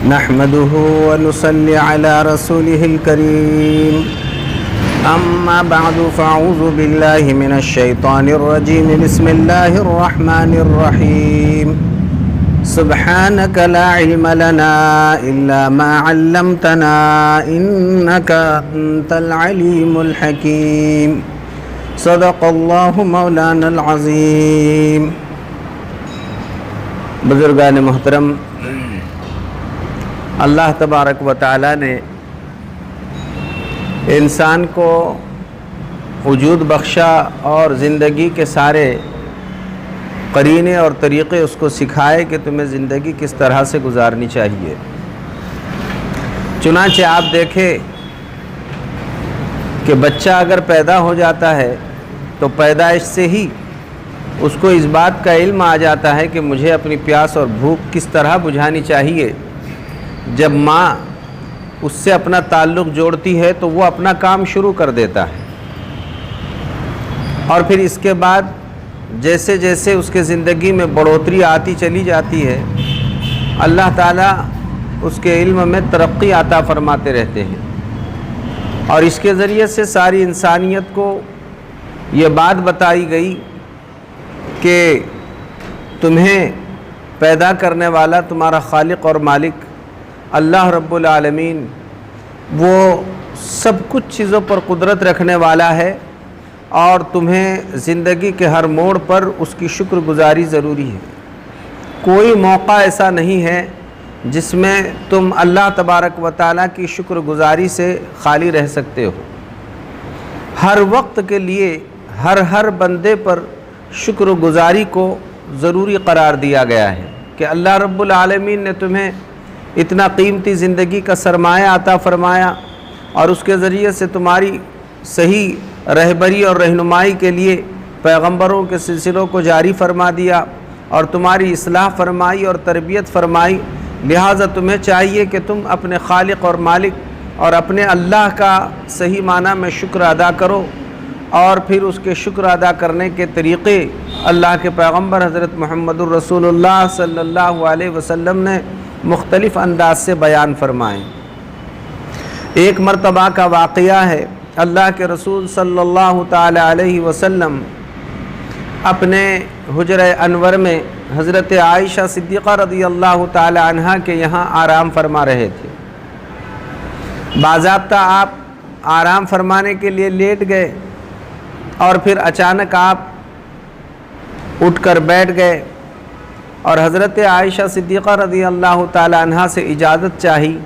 نحمده ونصلي على رسوله الكريم أما بعد فأعوذ بالله من الشيطان الرجيم بسم الله الرحمن الرحيم سبحانك لا علم لنا إلا ما علمتنا إنك أنت العليم الحكيم صدق الله مولانا العظيم۔ بزرگان محترم، اللہ تبارک و تعالی نے انسان کو وجود بخشا اور زندگی کے سارے قرینے اور طریقے اس کو سکھائے کہ تمہیں زندگی کس طرح سے گزارنی چاہیے۔ چنانچہ آپ دیکھیں کہ بچہ اگر پیدا ہو جاتا ہے تو پیدائش سے ہی اس کو اس بات کا علم آ جاتا ہے کہ مجھے اپنی پیاس اور بھوک کس طرح بجھانی چاہیے۔ جب ماں اس سے اپنا تعلق جوڑتی ہے تو وہ اپنا کام شروع کر دیتا ہے، اور پھر اس کے بعد جیسے جیسے اس کے زندگی میں بڑھوتری آتی چلی جاتی ہے، اللہ تعالیٰ اس کے علم میں ترقی عطا فرماتے رہتے ہیں، اور اس کے ذریعے سے ساری انسانیت کو یہ بات بتائی گئی کہ تمہیں پیدا کرنے والا تمہارا خالق اور مالک اللہ رب العالمین وہ سب کچھ چیزوں پر قدرت رکھنے والا ہے، اور تمہیں زندگی کے ہر موڑ پر اس کی شکر گزاری ضروری ہے۔ کوئی موقع ایسا نہیں ہے جس میں تم اللہ تبارک و تعالیٰ کی شکر گزاری سے خالی رہ سکتے ہو۔ ہر وقت کے لیے ہر بندے پر شکر گزاری کو ضروری قرار دیا گیا ہے کہ اللہ رب العالمین نے تمہیں اتنا قیمتی زندگی کا سرمایہ عطا فرمایا، اور اس کے ذریعے سے تمہاری صحیح رہبری اور رہنمائی کے لیے پیغمبروں کے سلسلوں کو جاری فرما دیا اور تمہاری اصلاح فرمائی اور تربیت فرمائی۔ لہٰذا تمہیں چاہیے کہ تم اپنے خالق اور مالک اور اپنے اللہ کا صحیح معنی میں شکر ادا کرو، اور پھر اس کے شکر ادا کرنے کے طریقے اللہ کے پیغمبر حضرت محمد الرسول اللہ صلی اللہ علیہ وسلم نے مختلف انداز سے بیان فرمائیں۔ ایک مرتبہ کا واقعہ ہے، اللہ کے رسول صلی اللہ تعالی علیہ وسلم اپنے حجرہ انور میں حضرت عائشہ صدیقہ رضی اللہ تعالی عنہا کے یہاں آرام فرما رہے تھے۔ باضابطہ آپ آرام فرمانے کے لیے لیٹ گئے، اور پھر اچانک آپ اٹھ کر بیٹھ گئے اور حضرت عائشہ صدیقہ رضی اللہ تعالی عنہا سے اجازت چاہی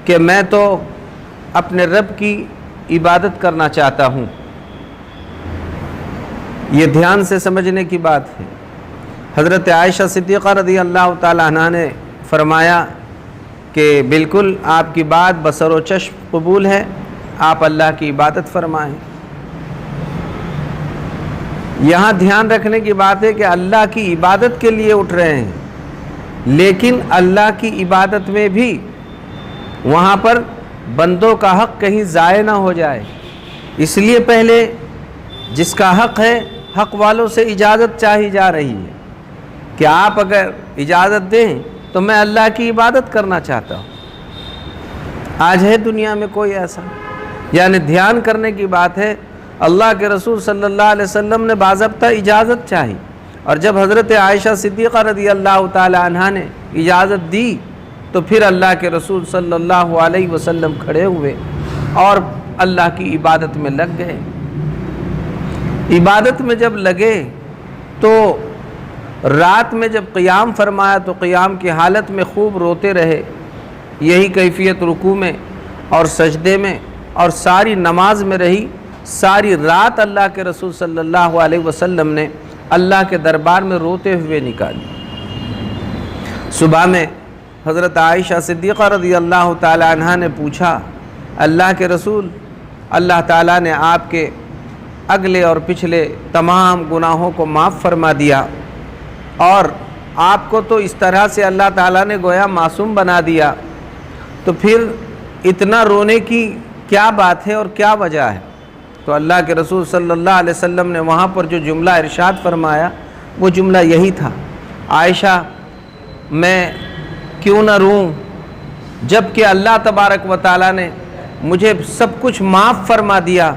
کہ میں تو اپنے رب کی عبادت کرنا چاہتا ہوں۔ یہ دھیان سے سمجھنے کی بات ہے۔ حضرت عائشہ صدیقہ رضی اللہ تعالی عنہا نے فرمایا کہ بالکل آپ کی بات بصر و چشم قبول ہے، آپ اللہ کی عبادت فرمائیں۔ یہاں دھیان رکھنے کی بات ہے کہ اللہ کی عبادت کے لیے اٹھ رہے ہیں، لیکن اللہ کی عبادت میں بھی وہاں پر بندوں کا حق کہیں ضائع نہ ہو جائے، اس لیے پہلے جس کا حق ہے حق والوں سے اجازت چاہی جا رہی ہے کہ آپ اگر اجازت دیں تو میں اللہ کی عبادت کرنا چاہتا ہوں۔ آج ہے دنیا میں کوئی ایسا؟ یعنی دھیان کرنے کی بات ہے، اللہ کے رسول صلی اللہ علیہ وسلم نے باضابطہ اجازت چاہی، اور جب حضرت عائشہ صدیقہ رضی اللہ تعالی عنہا نے اجازت دی تو پھر اللہ کے رسول صلی اللہ علیہ وسلم کھڑے ہوئے اور اللہ کی عبادت میں لگ گئے۔ عبادت میں جب لگے تو رات میں جب قیام فرمایا تو قیام کی حالت میں خوب روتے رہے۔ یہی کیفیت رکوع میں اور سجدے میں اور ساری نماز میں رہی۔ ساری رات اللہ کے رسول صلی اللہ علیہ وسلم نے اللہ کے دربار میں روتے ہوئے نکالی۔ صبح میں حضرت عائشہ صدیقہ رضی اللہ تعالی عنہا نے پوچھا، اللہ کے رسول، اللہ تعالیٰ نے آپ کے اگلے اور پچھلے تمام گناہوں کو معاف فرما دیا، اور آپ کو تو اس طرح سے اللہ تعالیٰ نے گویا معصوم بنا دیا، تو پھر اتنا رونے کی کیا بات ہے اور کیا وجہ ہے؟ تو اللہ کے رسول صلی اللہ علیہ وسلم نے وہاں پر جو جملہ ارشاد فرمایا وہ جملہ یہی تھا، عائشہ میں کیوں نہ روں جب کہ اللہ تبارک و تعالیٰ نے مجھے سب کچھ معاف فرما دیا،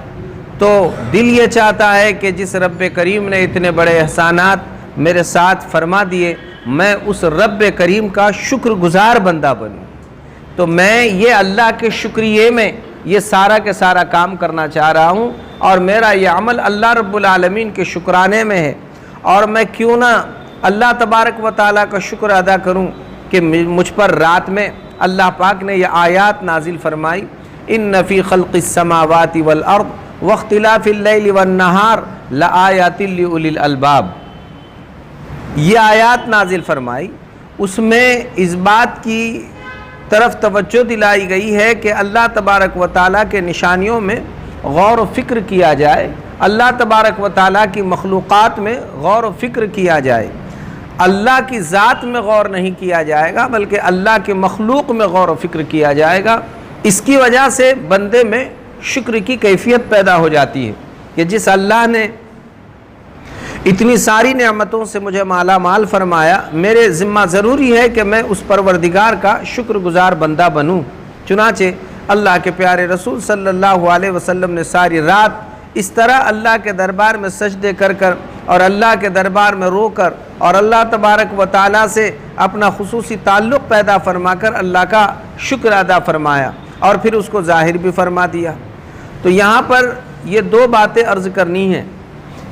تو دل یہ چاہتا ہے کہ جس رب کریم نے اتنے بڑے احسانات میرے ساتھ فرما دیے، میں اس رب کریم کا شکر گزار بندہ بنوں۔ تو میں یہ اللہ کے شکریے میں یہ سارا کے سارا کام کرنا چاہ رہا ہوں، اور میرا یہ عمل اللہ رب العالمین کے شکرانے میں ہے، اور میں کیوں نہ اللہ تبارک و تعالیٰ کا شکر ادا کروں کہ مجھ پر رات میں اللہ پاک نے یہ آیات نازل فرمائی، ان فی خلق السماوات والارض واختلاف اللیل والنہار لآیات لأولی الالباب، یہ آیات نازل فرمائی۔ اس میں اس بات کی طرف توجہ دلائی گئی ہے کہ اللہ تبارک و تعالیٰ کے نشانیوں میں غور و فکر کیا جائے، اللہ تبارک و تعالیٰ کی مخلوقات میں غور و فکر کیا جائے۔ اللہ کی ذات میں غور نہیں کیا جائے گا، بلکہ اللہ کے مخلوق میں غور و فکر کیا جائے گا۔ اس کی وجہ سے بندے میں شکر کی کیفیت پیدا ہو جاتی ہے کہ جس اللہ نے اتنی ساری نعمتوں سے مجھے مالا مال فرمایا، میرے ذمہ ضروری ہے کہ میں اس پروردگار کا شکر گزار بندہ بنوں۔ چنانچہ اللہ کے پیارے رسول صلی اللہ علیہ وسلم نے ساری رات اس طرح اللہ کے دربار میں سجدے کر کر اور اللہ کے دربار میں رو کر اور اللہ تبارک و تعالیٰ سے اپنا خصوصی تعلق پیدا فرما کر اللہ کا شکر ادا فرمایا، اور پھر اس کو ظاہر بھی فرما دیا۔ تو یہاں پر یہ دو باتیں عرض کرنی ہیں۔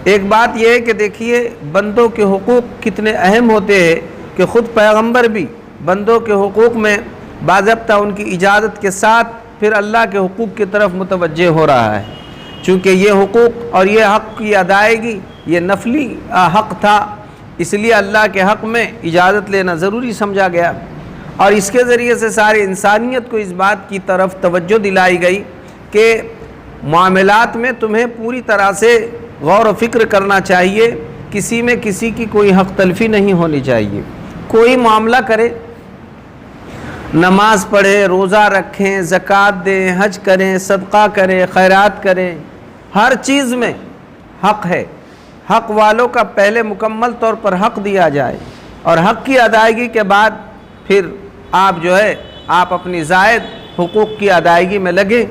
ایک بات یہ ہے کہ دیکھیے بندوں کے حقوق کتنے اہم ہوتے ہیں کہ خود پیغمبر بھی بندوں کے حقوق میں باضابطہ ان کی اجازت کے ساتھ پھر اللہ کے حقوق کی طرف متوجہ ہو رہا ہے، چونکہ یہ حقوق اور یہ حق کی ادائیگی یہ نفلی حق تھا، اس لیے اللہ کے حق میں اجازت لینا ضروری سمجھا گیا، اور اس کے ذریعے سے ساری انسانیت کو اس بات کی طرف توجہ دلائی گئی کہ معاملات میں تمہیں پوری طرح سے غور و فکر کرنا چاہیے، کسی میں کسی کی کوئی حق تلفی نہیں ہونی چاہیے۔ کوئی معاملہ کرے، نماز پڑھے، روزہ رکھیں، زکوٰۃ دیں، حج کریں، صدقہ کریں، خیرات کریں، ہر چیز میں حق ہے۔ حق والوں کا پہلے مکمل طور پر حق دیا جائے، اور حق کی ادائیگی کے بعد پھر آپ اپنی زائد حقوق کی ادائیگی میں لگیں۔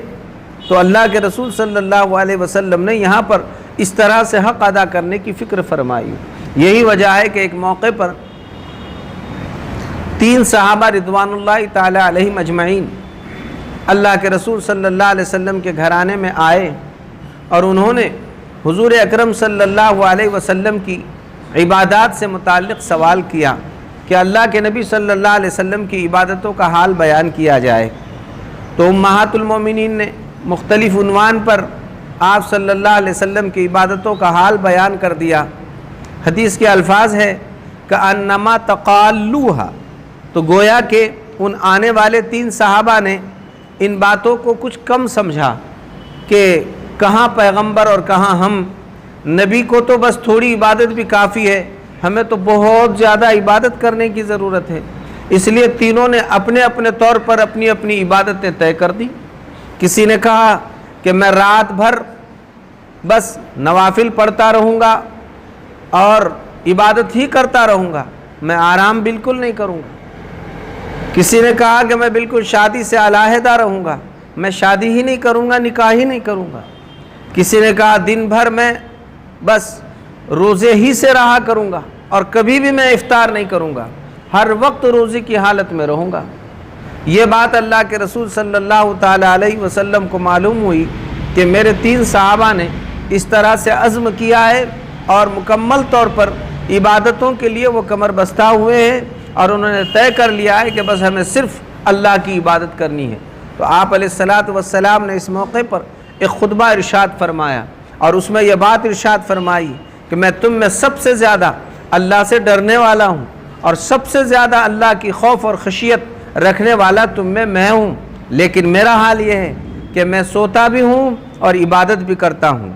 تو اللہ کے رسول صلی اللہ علیہ وسلم نے یہاں پر اس طرح سے حق ادا کرنے کی فکر فرمائی۔ یہی وجہ ہے کہ ایک موقع پر 3 صحابہ رضوان اللہ تعالی علیہم اجمعین اللہ کے رسول صلی اللہ علیہ وسلم کے گھرانے میں آئے، اور انہوں نے حضور اکرم صلی اللہ علیہ وسلم کی عبادات سے متعلق سوال کیا کہ اللہ کے نبی صلی اللہ علیہ وسلم کی عبادتوں کا حال بیان کیا جائے۔ تو امہات المومنین نے مختلف عنوان پر آپ صلی اللہ علیہ وسلم کی عبادتوں کا حال بیان کر دیا۔ حدیث کے الفاظ ہے کہ انما تقالوہا، تو گویا کہ ان آنے والے 3 صحابہ نے ان باتوں کو کچھ کم سمجھا کہ کہاں پیغمبر اور کہاں ہم، نبی کو تو بس تھوڑی عبادت بھی کافی ہے، ہمیں تو بہت زیادہ عبادت کرنے کی ضرورت ہے۔ اس لیے تینوں نے اپنے اپنے طور پر اپنی اپنی عبادتیں طے کر دی۔ کسی نے کہا کہ میں رات بھر بس نوافل پڑھتا رہوں گا اور عبادت ہی کرتا رہوں گا، میں آرام بالکل نہیں کروں گا۔ کسی نے کہا کہ میں بالکل شادی سے علیحدہ رہوں گا، میں شادی ہی نہیں کروں گا، نکاح ہی نہیں کروں گا۔ کسی نے کہا دن بھر میں بس روزے ہی سے رہا کروں گا اور کبھی بھی میں افطار نہیں کروں گا، ہر وقت روزے کی حالت میں رہوں گا۔ یہ بات اللہ کے رسول صلی اللہ تعالی علیہ وسلم کو معلوم ہوئی کہ میرے 3 صحابہ نے اس طرح سے عزم کیا ہے اور مکمل طور پر عبادتوں کے لیے وہ کمر بستہ ہوئے ہیں، اور انہوں نے طے کر لیا ہے کہ بس ہمیں صرف اللہ کی عبادت کرنی ہے۔ تو آپ علیہ الصلاۃ والسلام نے اس موقع پر ایک خطبہ ارشاد فرمایا، اور اس میں یہ بات ارشاد فرمائی کہ میں تم میں سب سے زیادہ اللہ سے ڈرنے والا ہوں، اور سب سے زیادہ اللہ کی خوف اور خشیت رکھنے والا تم میں ہوں، لیکن میرا حال یہ ہے کہ میں سوتا بھی ہوں اور عبادت بھی کرتا ہوں،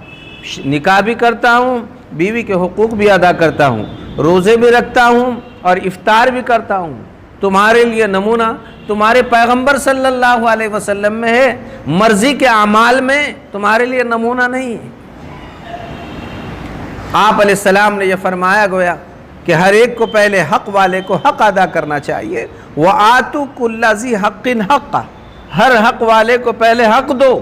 نکاح بھی کرتا ہوں، بیوی کے حقوق بھی ادا کرتا ہوں، روزے بھی رکھتا ہوں اور افطار بھی کرتا ہوں۔ تمہارے لیے نمونہ تمہارے پیغمبر صلی اللہ علیہ وسلم میں ہے، مرضی کے اعمال میں تمہارے لیے نمونہ نہیں ہے۔ آپ علیہ السلام نے یہ فرمایا گویا کہ ہر ایک کو پہلے حق والے کو حق ادا کرنا چاہیے. وَآتُوا كُلَّ ذِي حَقٍّ حَقَّهُ، ہر حق والے کو پہلے حق دو،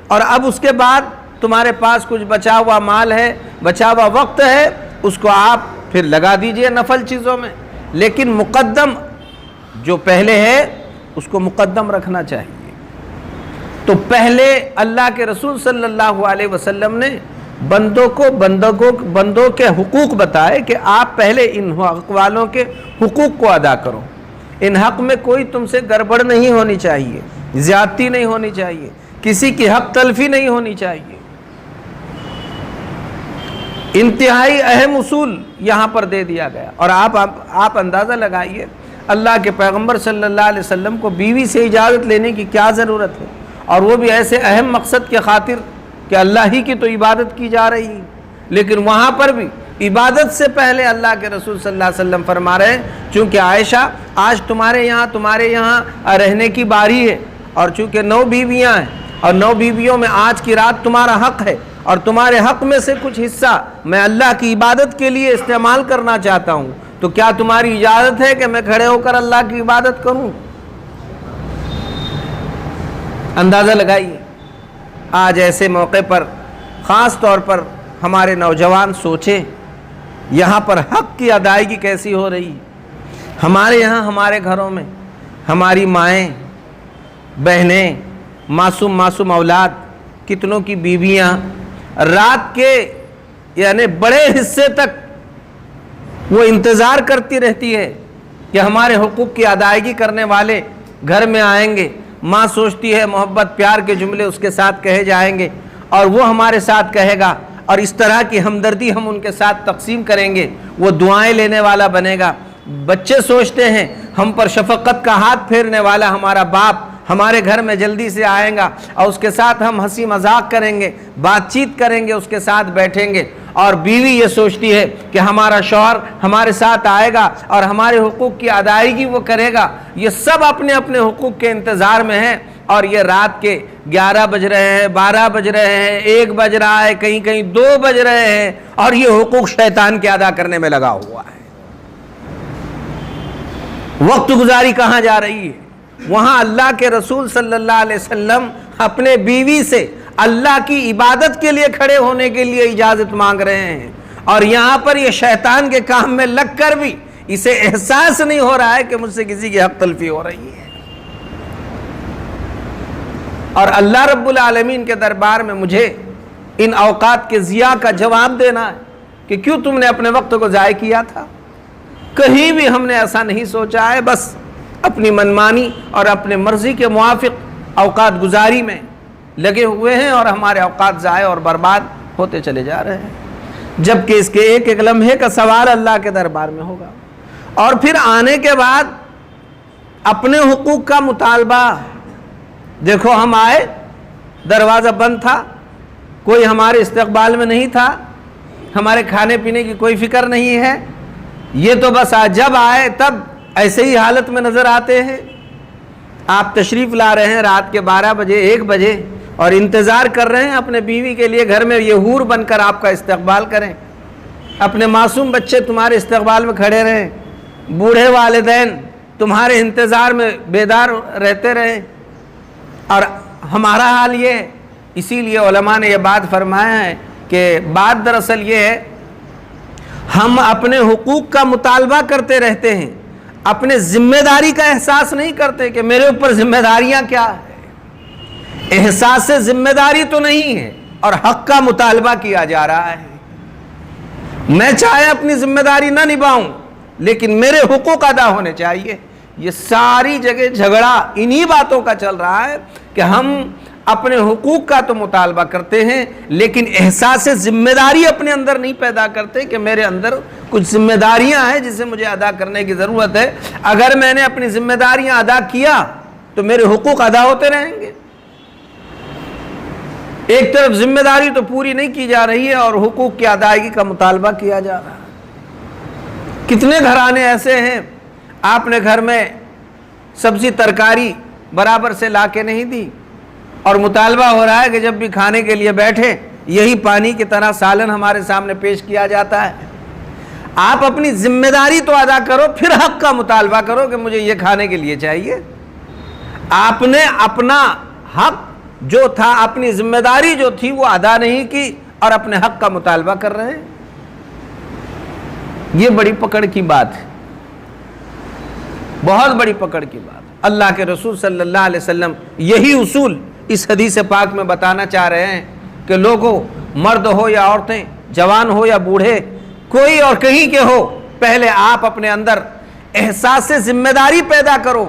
اور اب اس کے بعد تمہارے پاس کچھ بچا ہوا مال ہے، بچا ہوا وقت ہے، اس کو آپ پھر لگا دیجئے نفل چیزوں میں، لیکن مقدم جو پہلے ہے اس کو مقدم رکھنا چاہیے. تو پہلے اللہ کے رسول صلی اللہ علیہ وسلم نے بندوں کے حقوق بتائے کہ آپ پہلے ان حق والوں کے حقوق کو ادا کرو. ان حق میں کوئی تم سے گڑبڑ نہیں ہونی چاہیے، زیادتی نہیں ہونی چاہیے، کسی کی حق تلفی نہیں ہونی چاہیے. انتہائی اہم اصول یہاں پر دے دیا گیا. اور آپ اندازہ لگائیے اللہ کے پیغمبر صلی اللہ علیہ وسلم کو بیوی سے اجازت لینے کی کیا ضرورت ہے، اور وہ بھی ایسے اہم مقصد کے خاطر کہ اللہ ہی کی تو عبادت کی جا رہی ہے. لیکن وہاں پر بھی عبادت سے پہلے اللہ کے رسول صلی اللہ علیہ وسلم فرما رہے ہیں چونکہ عائشہ آج تمہارے یہاں رہنے کی باری ہے، اور چونکہ 9 بیویاں ہیں اور 9 بیویوں میں آج کی رات تمہارا حق ہے، اور تمہارے حق میں سے کچھ حصہ میں اللہ کی عبادت کے لیے استعمال کرنا چاہتا ہوں، تو کیا تمہاری اجازت ہے کہ میں کھڑے ہو کر اللہ کی عبادت کروں؟ اندازہ لگائیے آج ایسے موقع پر خاص طور پر ہمارے نوجوان سوچیں یہاں پر حق کی ادائیگی کیسی ہو رہی. ہمارے یہاں ہمارے گھروں میں ہماری مائیں بہنیں معصوم اولاد کتنوں کی بیویاں رات کے یعنی بڑے حصے تک وہ انتظار کرتی رہتی ہے کہ ہمارے حقوق کی ادائیگی کرنے والے گھر میں آئیں گے. ماں سوچتی ہے محبت پیار کے جملے اس کے ساتھ کہے جائیں گے اور وہ ہمارے ساتھ کہے گا، اور اس طرح کی ہمدردی ہم ان کے ساتھ تقسیم کریں گے، وہ دعائیں لینے والا بنے گا. بچے سوچتے ہیں ہم پر شفقت کا ہاتھ پھیرنے والا ہمارا باپ ہمارے گھر میں جلدی سے آئیں گا، اور اس کے ساتھ ہم ہنسی مذاق کریں گے، بات چیت کریں گے، اس کے ساتھ بیٹھیں گے. اور بیوی یہ سوچتی ہے کہ ہمارا شوہر ہمارے ساتھ آئے گا اور ہمارے حقوق کی ادائیگی وہ کرے گا. یہ سب اپنے اپنے حقوق کے انتظار میں ہیں، اور یہ رات کے 11 بج رہے ہیں، 12 بج رہے ہیں، 1 بج رہا ہے، کہیں 2 بج رہے ہیں، اور یہ حقوق شیطان کے ادا کرنے میں لگا ہوا ہے. وقت گزاری کہاں جا رہی ہے؟ وہاں اللہ کے رسول صلی اللہ علیہ وسلم اپنے بیوی سے اللہ کی عبادت کے لیے کھڑے ہونے کے لیے اجازت مانگ رہے ہیں، اور یہاں پر یہ شیطان کے کام میں لگ کر بھی اسے احساس نہیں ہو رہا ہے کہ مجھ سے کسی کی حق تلفی ہو رہی ہے. اور اللہ رب العالمین کے دربار میں مجھے ان اوقات کے ضیاع کا جواب دینا ہے کہ کیوں تم نے اپنے وقت کو ضائع کیا تھا. کہیں بھی ہم نے ایسا نہیں سوچا ہے، بس اپنی منمانی اور اپنے مرضی کے موافق اوقات گزاری میں لگے ہوئے ہیں، اور ہمارے اوقات ضائع اور برباد ہوتے چلے جا رہے ہیں، جبکہ اس کے ایک ایک لمحے کا سوال اللہ کے دربار میں ہوگا. اور پھر آنے کے بعد اپنے حقوق کا مطالبہ. دیکھو ہم آئے، دروازہ بند تھا، کوئی ہمارے استقبال میں نہیں تھا، ہمارے کھانے پینے کی کوئی فکر نہیں ہے. یہ تو بس جب آئے تب ایسے ہی حالت میں نظر آتے ہیں. آپ تشریف لا رہے ہیں رات کے 12 بجے 1 بجے اور انتظار کر رہے ہیں اپنے بیوی کے لیے گھر میں یہ حور بن کر آپ کا استقبال کریں. اپنے معصوم بچے تمہارے استقبال میں کھڑے رہیں، بوڑھے والدین تمہارے انتظار میں بیدار رہتے رہیں، اور ہمارا حال یہ ہے. اسی لیے علماء نے یہ بات فرمایا ہے کہ بات دراصل یہ ہے ہم اپنے حقوق کا مطالبہ کرتے رہتے ہیں، اپنے ذمہ داری کا احساس نہیں کرتے کہ میرے اوپر ذمہ داریاں کیا ہے. احساس ذمہ داری تو نہیں ہے اور حق کا مطالبہ کیا جا رہا ہے. میں چاہے اپنی ذمہ داری نہ نبھاؤں لیکن میرے حقوق ادا ہونے چاہیے. یہ ساری جگہ جھگڑا انہی باتوں کا چل رہا ہے کہ ہم اپنے حقوق کا تو مطالبہ کرتے ہیں لیکن احساس ذمہ داری اپنے اندر نہیں پیدا کرتے کہ میرے اندر کچھ ذمہ داریاں ہیں جسے مجھے ادا کرنے کی ضرورت ہے. اگر میں نے اپنی ذمہ داریاں ادا کیا تو میرے حقوق ادا ہوتے رہیں گے. ایک طرف ذمہ داری تو پوری نہیں کی جا رہی ہے اور حقوق کی ادائیگی کا مطالبہ کیا جا رہا ہے. کتنے گھرانے ایسے ہیں آپ نے گھر میں سبزی ترکاری برابر سے لا کے نہیں دی اور مطالبہ ہو رہا ہے کہ جب بھی کھانے کے لیے بیٹھے یہی پانی کی طرح سالن ہمارے سامنے پیش کیا جاتا ہے. آپ اپنی ذمہ داری تو ادا کرو، پھر حق کا مطالبہ کرو کہ مجھے یہ کھانے کے لیے چاہیے۔ آپ نے اپنا حق جو تھا، اپنی ذمہ داری جو تھی وہ ادا نہیں کی اور اپنے حق کا مطالبہ کر رہے ہیں۔ یہ بڑی پکڑ کی بات ہے، بہت بڑی پکڑ کی بات۔ اللہ کے رسول صلی اللہ علیہ وسلم یہی اصول اس حدیث پاک میں بتانا چاہ رہے ہیں کہ لوگوں، مرد ہو یا عورتیں، جوان ہو یا بوڑھے، کوئی اور کہیں کے ہو، پہلے آپ اپنے اندر احساس ذمہ داری پیدا کرو۔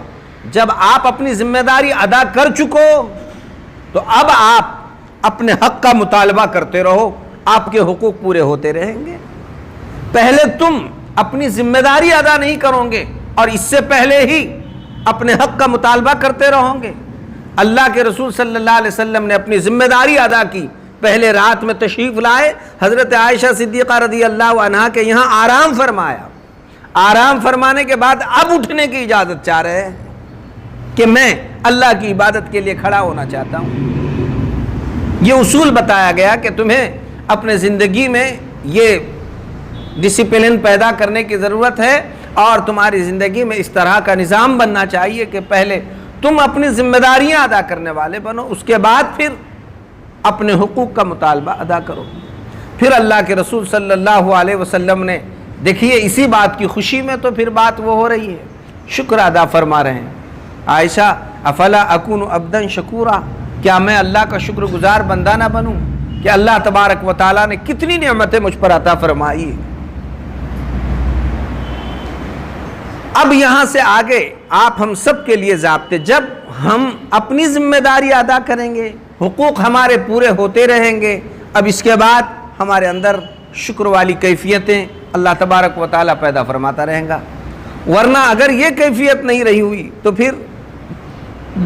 جب آپ اپنی ذمہ داری ادا کر چکو تو اب آپ اپنے حق کا مطالبہ کرتے رہو، آپ کے حقوق پورے ہوتے رہیں گے۔ پہلے تم اپنی ذمہ داری ادا نہیں کرو گے اور اس سے پہلے ہی اپنے حق کا مطالبہ کرتے رہو گے۔ اللہ کے رسول صلی اللہ علیہ وسلم نے اپنی ذمہ داری ادا کی، پہلے رات میں تشریف لائے، حضرت عائشہ صدیقہ رضی اللہ عنہا کے یہاں آرام فرمایا، آرام فرمانے کے بعد اب اٹھنے کی اجازت چاہ رہے ہیں کہ میں اللہ کی عبادت کے لیے کھڑا ہونا چاہتا ہوں۔ یہ اصول بتایا گیا کہ تمہیں اپنے زندگی میں یہ ڈسپلن پیدا کرنے کی ضرورت ہے اور تمہاری زندگی میں اس طرح کا نظام بننا چاہیے کہ پہلے تم اپنی ذمہ داریاں ادا کرنے والے بنو، اس کے بعد پھر اپنے حقوق کا مطالبہ ادا کرو۔ پھر اللہ کے رسول صلی اللہ علیہ وسلم نے، دیکھیے اسی بات کی خوشی میں تو پھر بات وہ ہو رہی ہے، شکر ادا فرما رہے ہیں۔ عائشہ افلا اکون عبدا شکورا، کیا میں اللہ کا شکر گزار بندہ نہ بنوں کہ اللہ تبارک و تعالیٰ نے کتنی نعمتیں مجھ پر عطا فرمائی۔ اب یہاں سے آگے آپ ہم سب کے لیے ضابطے، جب ہم اپنی ذمہ داری ادا کریں گے، حقوق ہمارے پورے ہوتے رہیں گے، اب اس کے بعد ہمارے اندر شکر والی کیفیتیں اللہ تبارک و تعالیٰ پیدا فرماتا رہیں گا۔ ورنہ اگر یہ کیفیت نہیں رہی ہوئی تو پھر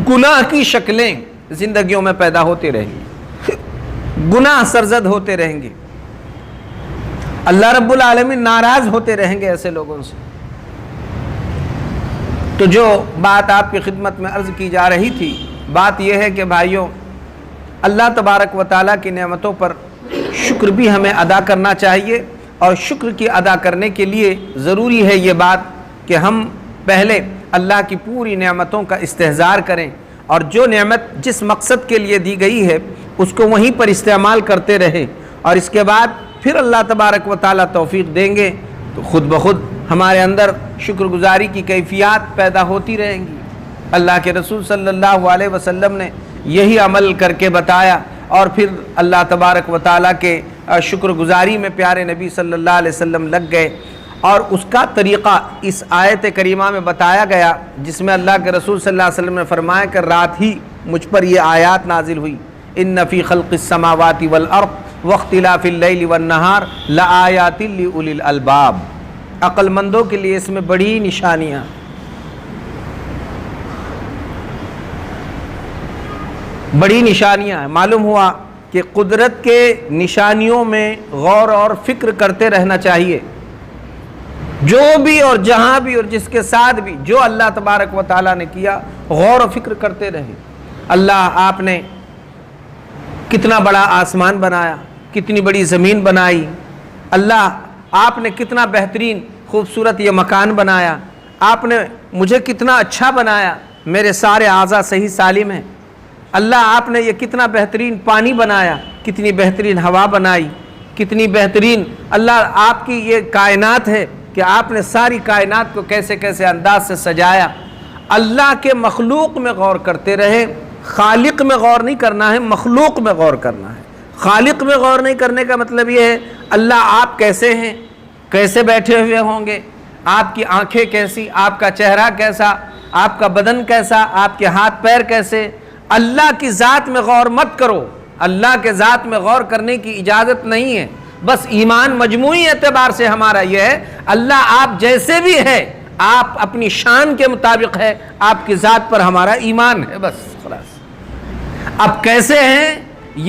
گناہ کی شکلیں زندگیوں میں پیدا ہوتی رہیں گی، گناہ سرزد ہوتے رہیں گے، اللہ رب العالمین ناراض ہوتے رہیں گے ایسے لوگوں سے۔ تو جو بات آپ کی خدمت میں عرض کی جا رہی تھی، بات یہ ہے کہ بھائیوں، اللہ تبارک و تعالیٰ کی نعمتوں پر شکر بھی ہمیں ادا کرنا چاہیے، اور شکر کی ادا کرنے کے لیے ضروری ہے یہ بات کہ ہم پہلے اللہ کی پوری نعمتوں کا استحضار کریں، اور جو نعمت جس مقصد کے لیے دی گئی ہے اس کو وہیں پر استعمال کرتے رہیں، اور اس کے بعد پھر اللہ تبارک و تعالیٰ توفیق دیں گے تو خود بخود ہمارے اندر شکر گزاری کی کیفیات پیدا ہوتی رہیں گی۔ اللہ کے رسول صلی اللہ علیہ وسلم نے یہی عمل کر کے بتایا، اور پھر اللہ تبارک و تعالیٰ کے شکر گزاری میں پیارے نبی صلی اللہ علیہ وسلم لگ گئے، اور اس کا طریقہ اس آیت کریمہ میں بتایا گیا، جس میں اللہ کے رسول صلی اللہ علیہ وسلم نے فرمایا کہ رات ہی مجھ پر یہ آیات نازل ہوئی، ان فی خلق السماوات والارض واختلاف اللیل والنہار لآیات لأولی الالباب، عقل مندوں کے لیے اس میں بڑی نشانیاں، بڑی نشانیاں ہیں۔ معلوم ہوا کہ قدرت کے نشانیوں میں غور اور فکر کرتے رہنا چاہیے، جو بھی اور جہاں بھی اور جس کے ساتھ بھی جو اللہ تبارک و تعالیٰ نے کیا، غور و فکر کرتے رہے۔ اللہ آپ نے کتنا بڑا آسمان بنایا، کتنی بڑی زمین بنائی، اللہ آپ نے کتنا بہترین خوبصورت یہ مکان بنایا، آپ نے مجھے کتنا اچھا بنایا، میرے سارے اعضاء صحیح سالم ہیں، اللہ آپ نے یہ کتنا بہترین پانی بنایا، کتنی بہترین ہوا بنائی، کتنی بہترین اللہ آپ کی یہ کائنات ہے کہ آپ نے ساری کائنات کو کیسے کیسے انداز سے سجایا۔ اللہ کے مخلوق میں غور کرتے رہے، خالق میں غور نہیں کرنا ہے، مخلوق میں غور کرنا ہے۔ خالق میں غور نہیں کرنے کا مطلب یہ ہے اللہ آپ کیسے ہیں، کیسے بیٹھے ہوئے ہوں گے، آپ کی آنکھیں کیسی، آپ کا چہرہ کیسا، آپ کا بدن کیسا، آپ کے ہاتھ پیر کیسے۔ اللہ کی ذات میں غور مت کرو، اللہ کے ذات میں غور کرنے کی اجازت نہیں ہے۔ بس ایمان مجموعی اعتبار سے ہمارا یہ ہے، اللہ آپ جیسے بھی ہے، آپ اپنی شان کے مطابق ہے، آپ کی ذات پر ہمارا ایمان ہے، بس خلاص۔ اب کیسے ہیں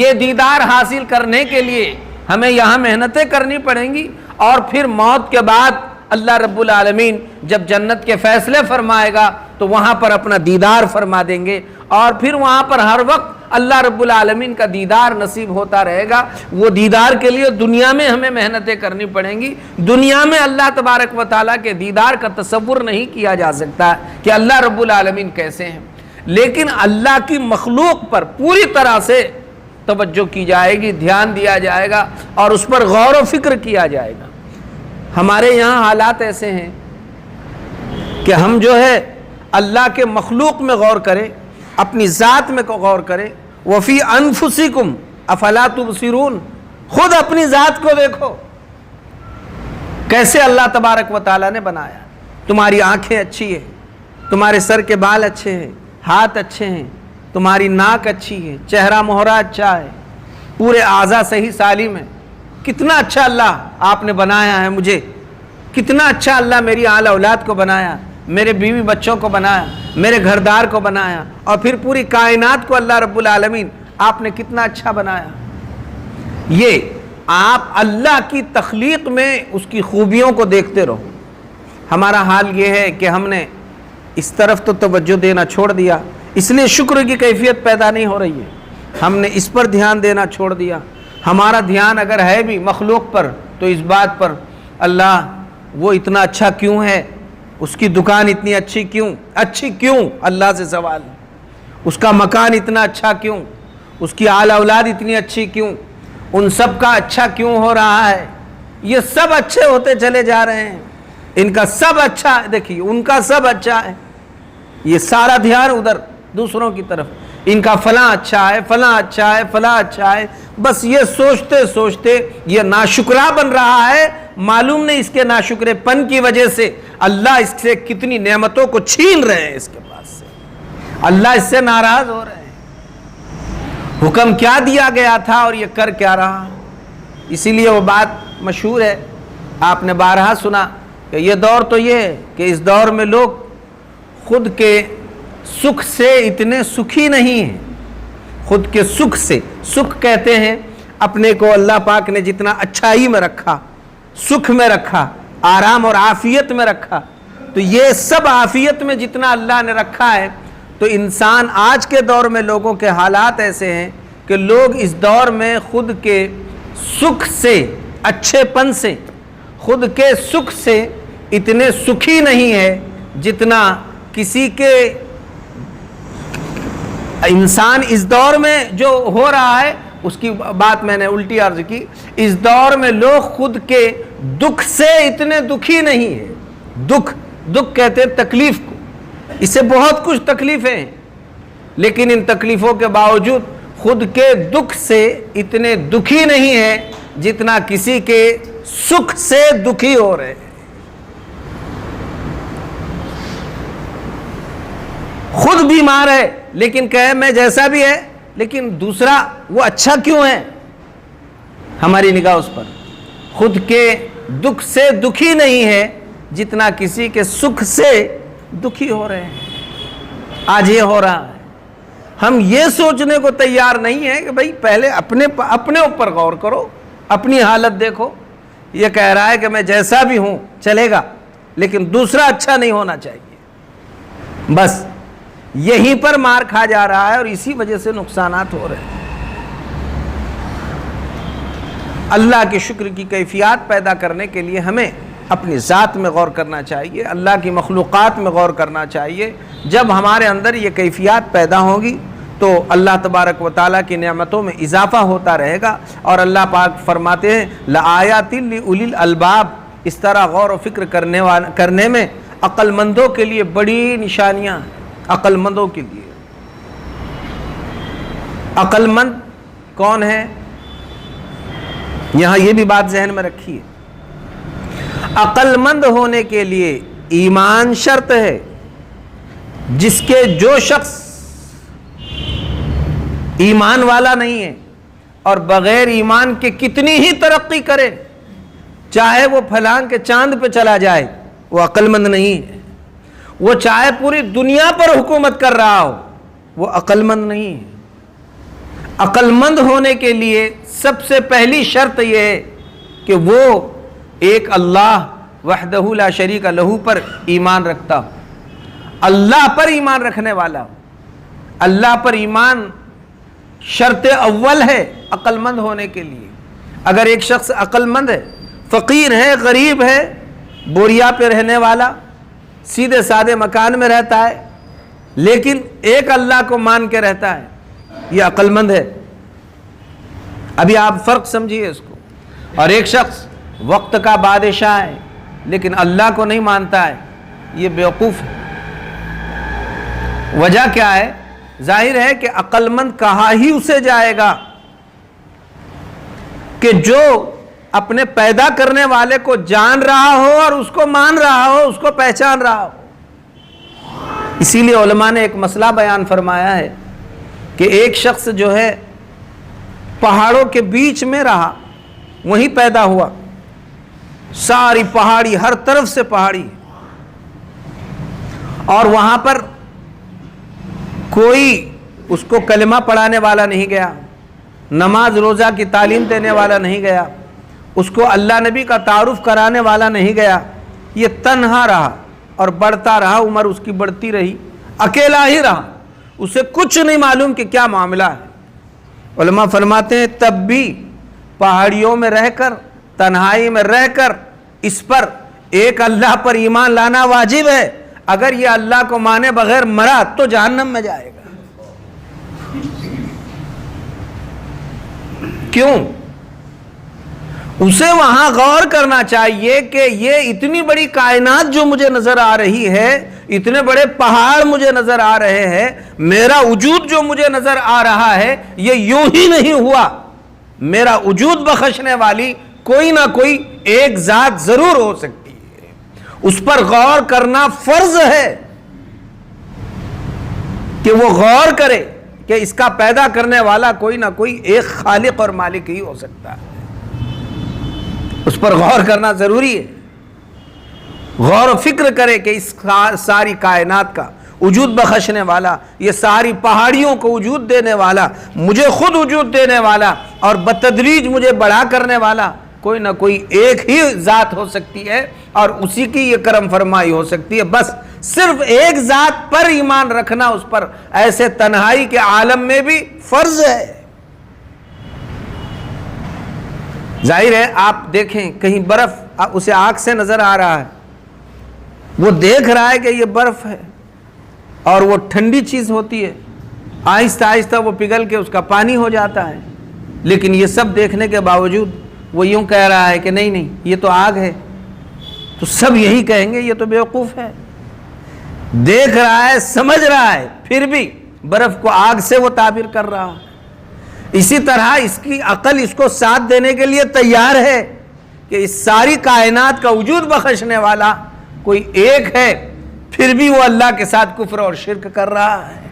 یہ دیدار حاصل کرنے کے لیے ہمیں یہاں محنتیں کرنی پڑیں گی، اور پھر موت کے بعد اللہ رب العالمین جب جنت کے فیصلے فرمائے گا تو وہاں پر اپنا دیدار فرما دیں گے، اور پھر وہاں پر ہر وقت اللہ رب العالمین کا دیدار نصیب ہوتا رہے گا۔ وہ دیدار کے لیے دنیا میں ہمیں محنتیں کرنی پڑیں گی۔ دنیا میں اللہ تبارک و تعالیٰ کے دیدار کا تصور نہیں کیا جا سکتا کہ اللہ رب العالمین کیسے ہیں، لیکن اللہ کی مخلوق پر پوری طرح سے توجہ کی جائے گی، دھیان دیا جائے گا اور اس پر غور و فکر کیا جائے گا۔ ہمارے یہاں حالات ایسے ہیں کہ ہم جو ہے اللہ کے مخلوق میں غور کریں، اپنی ذات میں غور کریں۔ وَفِي أَنفُسِكُمْ أَفَلَا تُبْصِرُونَ، خود اپنی ذات کو دیکھو کیسے اللہ تبارک و تعالیٰ نے بنایا۔ تمہاری آنکھیں اچھی ہیں، تمہارے سر کے بال اچھے ہیں، ہاتھ اچھے ہیں، تمہاری ناک اچھی ہے، چہرہ مہرہ اچھا ہے، پورے اعضاء صحیح سالم ہے۔ کتنا اچھا اللہ آپ نے بنایا ہے مجھے، کتنا اچھا اللہ میری اعلی اولاد کو بنایا، میرے بیوی بچوں کو بنایا، میرے گھردار کو بنایا، اور پھر پوری کائنات کو اللہ رب العالمین آپ نے کتنا اچھا بنایا۔ یہ آپ اللہ کی تخلیق میں اس کی خوبیوں کو دیکھتے رہو۔ ہمارا حال یہ ہے کہ ہم نے اس طرف تو توجہ دینا چھوڑ دیا، اس لیے شکر کی کیفیت پیدا نہیں ہو رہی ہے۔ ہم نے اس پر دھیان دینا چھوڑ دیا۔ ہمارا دھیان اگر ہے بھی مخلوق پر تو اس بات پر، اللہ وہ اتنا اچھا کیوں ہے، اس کی دکان اتنی اچھی کیوں، اللہ سے سوال۔ اس کا مکان اتنا اچھا کیوں، اس کی اعلی اولاد اتنی اچھی کیوں، ان سب کا اچھا کیوں ہو رہا ہے؟ یہ سب اچھے ہوتے چلے جا رہے ہیں، ان کا سب اچھا ہے، دیکھیے ان کا سب اچھا ہے، یہ سارا دھیان ادھر دوسروں کی طرف، ان کا فلاں اچھا ہے، فلاں اچھا ہے، فلاں اچھا ہے، بس یہ سوچتے سوچتے یہ ناشکرا بن رہا ہے۔ معلوم نہیں اس کے ناشکرے پن کی وجہ سے اللہ اس سے کتنی نعمتوں کو چھین رہے ہیں، اس کے پاس سے اللہ اس سے ناراض ہو رہے ہیں۔ حکم کیا دیا گیا تھا اور یہ کر کیا رہا؟ اسی لیے وہ بات مشہور ہے، آپ نے بارہا سنا کہ یہ دور تو یہ ہے کہ اس دور میں لوگ خود کے سکھ سے اتنے سکھی نہیں ہیں۔ خود کے سکھ سے، سکھ کہتے ہیں اپنے کو اللہ پاک نے جتنا اچھائی میں رکھا، سکھ میں رکھا، آرام اور عافیت میں رکھا، تو یہ سب عافیت میں جتنا اللہ نے رکھا ہے، تو انسان آج کے دور میں لوگوں کے حالات ایسے ہیں کہ لوگ اس دور میں خود کے سکھ سے، اچھے پن سے، خود کے سکھ سے اتنے سکھی نہیں ہے جتنا کسی کے انسان اس دور میں جو ہو رہا ہے اس کی بات میں نے الٹی عرض کی۔ اس دور میں لوگ خود کے دکھ سے اتنے دکھی نہیں ہیں۔ دکھ کہتے ہیں تکلیف کو، اس سے بہت کچھ تکلیفیں ہیں، لیکن ان تکلیفوں کے باوجود خود کے دکھ سے اتنے دکھی نہیں ہیں جتنا کسی کے سکھ سے دکھی ہو رہے ہیں۔ خود بیمار ہے لیکن کہے میں جیسا بھی ہے، لیکن دوسرا وہ اچھا کیوں ہے؟ ہماری نگاہ اس پر خود کے دکھ سے دکھی نہیں ہے جتنا کسی کے سکھ سے دکھی ہو رہے ہیں۔ آج یہ ہو رہا ہے، ہم یہ سوچنے کو تیار نہیں ہیں کہ بھئی پہلے اپنے اوپر غور کرو، اپنی حالت دیکھو۔ یہ کہہ رہا ہے کہ میں جیسا بھی ہوں چلے گا، لیکن دوسرا اچھا نہیں ہونا چاہیے۔ بس یہیں پر مار کھا جا رہا ہے اور اسی وجہ سے نقصانات ہو رہے ہیں۔ اللہ کے شکر کی کیفیات پیدا کرنے کے لیے ہمیں اپنی ذات میں غور کرنا چاہیے، اللہ کی مخلوقات میں غور کرنا چاہیے۔ جب ہمارے اندر یہ کیفیات پیدا ہوگی تو اللہ تبارک و تعالیٰ کی نعمتوں میں اضافہ ہوتا رہے گا، اور اللہ پاک فرماتے ہیں لآیات لأولی الالباب، اس طرح غور و فکر کرنے میں عقل مندوں کے لیے بڑی نشانیاں ہیں۔ عقل مندوں کے لیے، عقل مند کون ہے؟ یہاں یہ بھی بات ذہن میں رکھیے، عقل مند ہونے کے لیے ایمان شرط ہے۔ جس کے جو شخص ایمان والا نہیں ہے اور بغیر ایمان کے کتنی ہی ترقی کرے، چاہے وہ پھلانگ کے چاند پہ چلا جائے، وہ عقل مند نہیں ہے۔ وہ چاہے پوری دنیا پر حکومت کر رہا ہو، وہ عقل مند نہیں ہے۔ عقل مند ہونے کے لیے سب سے پہلی شرط یہ ہے کہ وہ ایک اللہ وحدہ لا شریک لہ پر ایمان رکھتا ہو، اللہ پر ایمان رکھنے والا ہو۔ اللہ پر ایمان شرط اول ہے عقل مند ہونے کے لیے. اگر ایک شخص عقل مند ہے، فقیر ہے، غریب ہے، بوریا پہ رہنے والا، سیدھے سادے مکان میں رہتا ہے، لیکن ایک اللہ کو مان کے رہتا ہے، یہ عقل مند ہے. ابھی آپ فرق سمجھیے اس کو. اور ایک شخص وقت کا بادشاہ ہے لیکن اللہ کو نہیں مانتا ہے، یہ بیوقوف ہے. وجہ کیا ہے؟ ظاہر ہے کہ عقل مند کہا ہی اسے جائے گا کہ جو اپنے پیدا کرنے والے کو جان رہا ہو اور اس کو مان رہا ہو، اس کو پہچان رہا ہو. اسی لیے علماء نے ایک مسئلہ بیان فرمایا ہے کہ ایک شخص جو ہے پہاڑوں کے بیچ میں رہا، وہیں پیدا ہوا، ساری پہاڑی، ہر طرف سے پہاڑی، اور وہاں پر کوئی اس کو کلمہ پڑھانے والا نہیں گیا، نماز روزہ کی تعلیم دینے والا نہیں گیا، اس کو اللہ نبی کا تعارف کرانے والا نہیں گیا. یہ تنہا رہا اور بڑھتا رہا، عمر اس کی بڑھتی رہی، اکیلا ہی رہا، اسے کچھ نہیں معلوم کہ کیا معاملہ ہے. علماء فرماتے ہیں تب بھی پہاڑیوں میں رہ کر، تنہائی میں رہ کر، اس پر ایک اللہ پر ایمان لانا واجب ہے. اگر یہ اللہ کو مانے بغیر مرا تو جہنم میں جائے گا. کیوں؟ اسے وہاں غور کرنا چاہیے کہ یہ اتنی بڑی کائنات جو مجھے نظر آ رہی ہے، اتنے بڑے پہاڑ مجھے نظر آ رہے ہیں، میرا وجود جو مجھے نظر آ رہا ہے یہ یوں ہی نہیں ہوا. میرا وجود بخشنے والی کوئی نہ کوئی ایک ذات ضرور ہو سکتی ہے. اس پر غور کرنا فرض ہے کہ وہ غور کرے کہ اس کا پیدا کرنے والا کوئی نہ کوئی ایک خالق اور مالک ہی ہو سکتا ہے. اس پر غور کرنا ضروری ہے. غور و فکر کرے کہ اس ساری کائنات کا وجود بخشنے والا، یہ ساری پہاڑیوں کو وجود دینے والا، مجھے خود وجود دینے والا اور بتدریج مجھے بڑا کرنے والا کوئی نہ کوئی ایک ہی ذات ہو سکتی ہے، اور اسی کی یہ کرم فرمائی ہو سکتی ہے. بس صرف ایک ذات پر ایمان رکھنا اس پر ایسے تنہائی کے عالم میں بھی فرض ہے. ظاہر ہے آپ دیکھیں کہیں برف اسے آنکھ سے نظر آ رہا ہے، وہ دیکھ رہا ہے کہ یہ برف ہے اور وہ ٹھنڈی چیز ہوتی ہے، آہستہ آہستہ وہ پگھل کے اس کا پانی ہو جاتا ہے، لیکن یہ سب دیکھنے کے باوجود وہ یوں کہہ رہا ہے کہ نہیں نہیں یہ تو آگ ہے. تو سب یہی کہیں گے یہ تو بیوقوف ہے. دیکھ رہا ہے، سمجھ رہا ہے، پھر بھی برف کو آگ سے وہ تعبیر کر رہا ہے. اسی طرح اس کی عقل اس کو ساتھ دینے کے لیے تیار ہے کہ اس ساری کائنات کا وجود بخشنے والا کوئی ایک ہے، پھر بھی وہ اللہ کے ساتھ کفر اور شرک کر رہا ہے.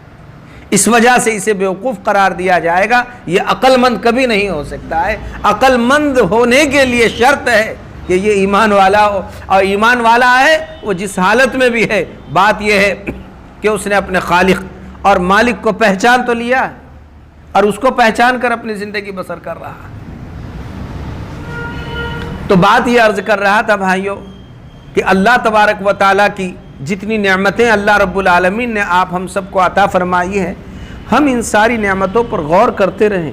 اس وجہ سے اسے بیوقوف قرار دیا جائے گا. یہ عقل مند کبھی نہیں ہو سکتا ہے. عقل مند ہونے کے لیے شرط ہے کہ یہ ایمان والا ہو، اور ایمان والا ہے وہ جس حالت میں بھی ہے، بات یہ ہے کہ اس نے اپنے خالق اور مالک کو پہچان تو لیا ہے اور اس کو پہچان کر اپنی زندگی بسر کر رہا ہے. تو بات یہ عرض کر رہا تھا بھائیوں کہ اللہ تبارک و تعالیٰ کی جتنی نعمتیں اللہ رب العالمین نے آپ ہم سب کو عطا فرمائی ہیں، ہم ان ساری نعمتوں پر غور کرتے رہیں.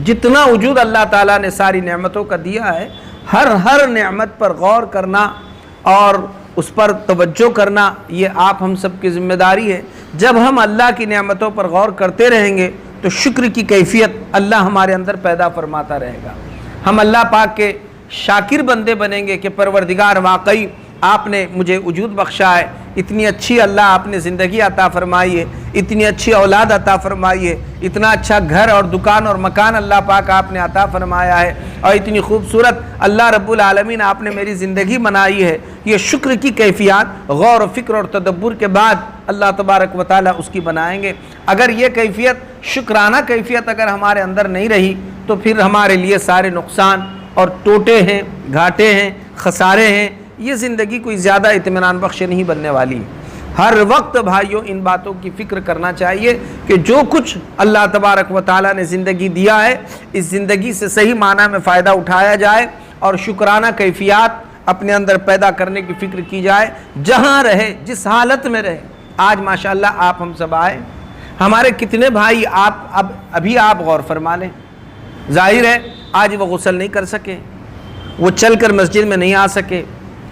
جتنا وجود اللہ تعالیٰ نے ساری نعمتوں کا دیا ہے، ہر نعمت پر غور کرنا اور اس پر توجہ کرنا یہ آپ ہم سب کی ذمہ داری ہے. جب ہم اللہ کی نعمتوں پر غور کرتے رہیں گے تو شکر کی کیفیت اللہ ہمارے اندر پیدا فرماتا رہے گا. ہم اللہ پاک کے شاکر بندے بنیں گے کہ پروردگار واقعی آپ نے مجھے وجود بخشا ہے، اتنی اچھی اللہ آپ نے زندگی عطا فرمائی ہے، اتنی اچھی اولاد عطا فرمائی ہے، اتنا اچھا گھر اور دکان اور مکان اللہ پاک آپ نے عطا فرمایا ہے، اور اتنی خوبصورت اللہ رب العالمین آپ نے میری زندگی بنائی ہے. یہ شکر کی کیفیات غور و فکر اور تدبر کے بعد اللہ تبارک و تعالیٰ اس کی بنائیں گے. اگر یہ کیفیت شکرانہ کیفیت اگر ہمارے اندر نہیں رہی تو پھر ہمارے لیے سارے نقصان اور ٹوٹے ہیں، گھاٹے ہیں، خسارے ہیں. یہ زندگی کوئی زیادہ اطمینان بخش نہیں بننے والی. ہر وقت بھائیوں ان باتوں کی فکر کرنا چاہیے کہ جو کچھ اللہ تبارک و تعالیٰ نے زندگی دیا ہے، اس زندگی سے صحیح معنی میں فائدہ اٹھایا جائے اور شکرانہ کیفیات اپنے اندر پیدا کرنے کی فکر کی جائے. جہاں رہے، جس حالت میں رہے. آج ماشاءاللہ آپ ہم سب آئے، ہمارے کتنے بھائی ابھی آپ غور فرما لیں، ظاہر ہے آج وہ غسل نہیں کر سکے، وہ چل کر مسجد میں نہیں آ سکے،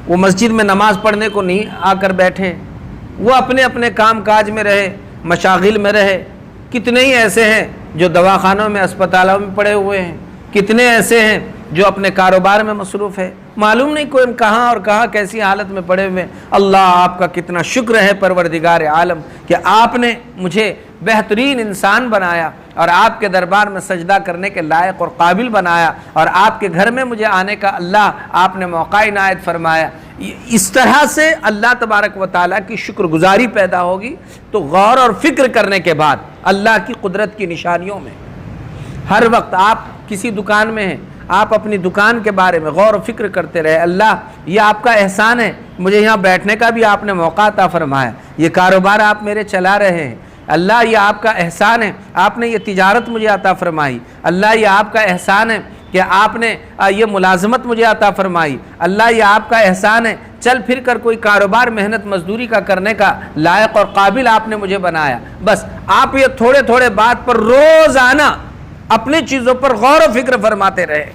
وہ مسجد میں نماز پڑھنے کو نہیں آ کر بیٹھے، وہ اپنے اپنے کام کاج میں رہے، مشاغل میں رہے۔ کتنے ہی ایسے ہیں جو دواخانوں میں، اسپتالوں میں پڑے ہوئے ہیں، کتنے ایسے ہیں جو اپنے کاروبار میں مصروف ہے، معلوم نہیں کوئی کہاں اور کہاں کیسی حالت میں پڑے ہوئے ہیں۔ اللہ آپ کا کتنا شکر ہے پروردگار عالم کہ آپ نے مجھے بہترین انسان بنایا اور آپ کے دربار میں سجدہ کرنے کے لائق اور قابل بنایا، اور آپ کے گھر میں مجھے آنے کا اللہ آپ نے موقع عنایت فرمایا۔ اس طرح سے اللہ تبارک و تعالیٰ کی شکر گزاری پیدا ہوگی تو غور اور فکر کرنے کے بعد اللہ کی قدرت کی نشانیوں میں ہر وقت آپ کسی دکان میں ہیں، آپ اپنی دکان کے بارے میں غور و فکر کرتے رہے، اللہ یہ آپ کا احسان ہے، مجھے یہاں بیٹھنے کا بھی آپ نے موقع عطا فرمایا، یہ کاروبار آپ میرے چلا رہے ہیں، اللہ یہ آپ کا احسان ہے، آپ نے یہ تجارت مجھے عطا فرمائی، اللہ یہ آپ کا احسان ہے کہ آپ نے یہ ملازمت مجھے عطا فرمائی، اللہ یہ آپ کا احسان ہے چل پھر کر کوئی کاروبار محنت مزدوری کا کرنے کا لائق اور قابل آپ نے مجھے بنایا۔ بس آپ یہ تھوڑے تھوڑے بات پر روزانہ اپنی چیزوں پر غور و فکر فرماتے رہے۔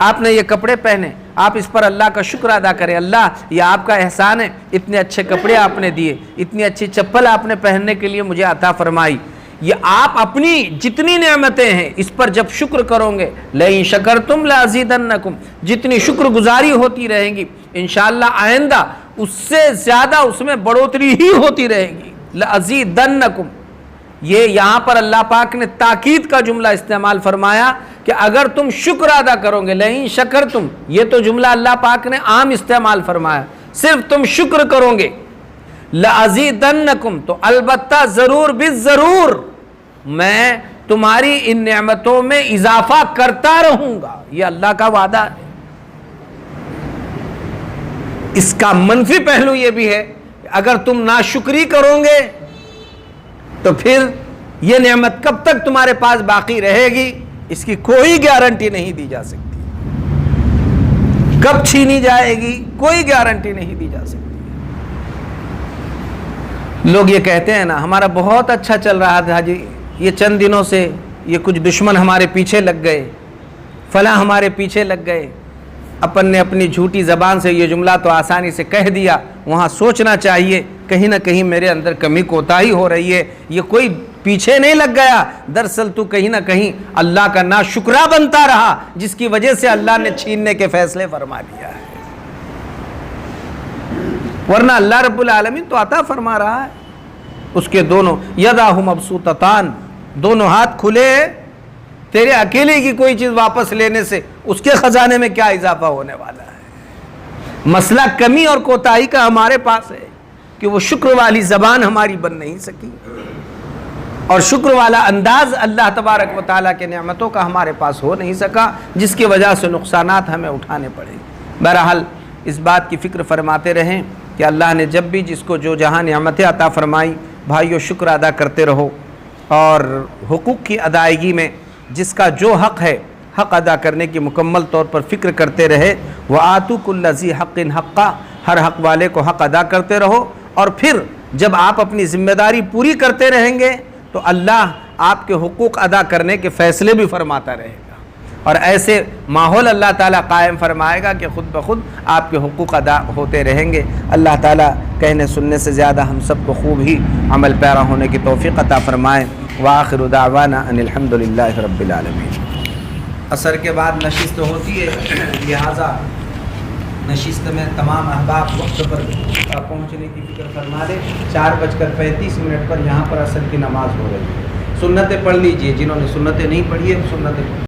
آپ نے یہ کپڑے پہنے، آپ اس پر اللہ کا شکر ادا کریں، اللہ یہ آپ کا احسان ہے، اتنے اچھے کپڑے آپ نے دیے، اتنی اچھی چپل آپ نے پہننے کے لیے مجھے عطا فرمائی۔ یہ آپ اپنی جتنی نعمتیں ہیں اس پر جب شکر کرو گے، لئن شکرتم لازیدنکم، جتنی شکر گزاری ہوتی رہیں گی انشاءاللہ آئندہ اس سے زیادہ اس میں بڑھوتری ہی ہوتی رہے گی۔ لازیدنکم، یہ یہاں پر اللہ پاک نے تاکید کا جملہ استعمال فرمایا کہ اگر تم شکر ادا کرو گے، لئن شکرتم، یہ تو جملہ اللہ پاک نے عام استعمال فرمایا، صرف تم شکر کرو گے، لازیدنکم، تو البتہ ضرور بالضرور میں تمہاری ان نعمتوں میں اضافہ کرتا رہوں گا، یہ اللہ کا وعدہ ہے۔ اس کا منفی پہلو یہ بھی ہے کہ اگر تم ناشکری کرو گے تو پھر یہ نعمت کب تک تمہارے پاس باقی رہے گی اس کی کوئی گارنٹی نہیں دی جا سکتی، کب چھینی جائے گی کوئی گارنٹی نہیں دی جا سکتی۔ لوگ یہ کہتے ہیں نا ہمارا بہت اچھا چل رہا تھا جی، یہ چند دنوں سے یہ کچھ دشمن ہمارے پیچھے لگ گئے، فلاں ہمارے پیچھے لگ گئے۔ اپن نے اپنی جھوٹی زبان سے یہ جملہ تو آسانی سے کہہ دیا، وہاں سوچنا چاہیے کہیں نہ کہیں میرے اندر کمی کوتاہی ہو رہی ہے، یہ کوئی پیچھے نہیں لگ گیا، دراصل تو کہیں نہ کہیں اللہ کا ناشکرا بنتا رہا جس کی وجہ سے اللہ نے چھیننے کے فیصلے فرما لیا ہے، ورنہ اللہ رب العالمین تو عطا فرما رہا ہے۔ اس کے دونوں یداہ مبسوطتان، دونوں ہاتھ کھلے، تیرے اکیلے کی کوئی چیز واپس لینے سے اس کے خزانے میں کیا اضافہ ہونے والا ہے۔ مسئلہ کمی اور کوتاہی کا ہمارے پاس ہے کہ وہ شکر والی زبان ہماری بن نہیں سکی اور شکر والا انداز اللہ تبارک و تعالیٰ کے نعمتوں کا ہمارے پاس ہو نہیں سکا، جس کی وجہ سے نقصانات ہمیں اٹھانے پڑے۔ بہرحال اس بات کی فکر فرماتے رہیں کہ اللہ نے جب بھی جس کو جو جہاں نعمتیں عطا فرمائی، بھائیو شکر ادا کرتے رہو، اور حقوق کی ادائیگی میں جس کا جو حق ہے حق ادا کرنے کی مکمل طور پر فکر کرتے رہے۔ وَآتُوا كُلَّ ذِي حَقٍّ حَقًّا، ہر حق والے کو حق ادا کرتے رہو، اور پھر جب آپ اپنی ذمہ داری پوری کرتے رہیں گے تو اللہ آپ کے حقوق ادا کرنے کے فیصلے بھی فرماتا رہے گا، اور ایسے ماحول اللہ تعالیٰ قائم فرمائے گا کہ خود بخود آپ کے حقوق ادا ہوتے رہیں گے۔ اللہ تعالیٰ کہنے سننے سے زیادہ ہم سب کو خوب ہی عمل پیرا ہونے کی توفیق عطا فرمائے۔ وآخر دعوانا ان الحمدللہ رب العالمین۔ عصر کے بعد نشست ہوتی ہے، لہٰذا نشست میں تمام احباب وقت پر پہنچنے کی فکر فرما لیں۔ 4:35 پر یہاں پر عصر کی نماز ہو رہی ہے۔ سنتیں پڑھ لیجئے، جنہوں نے سنتیں نہیں پڑھی ہے سنتیں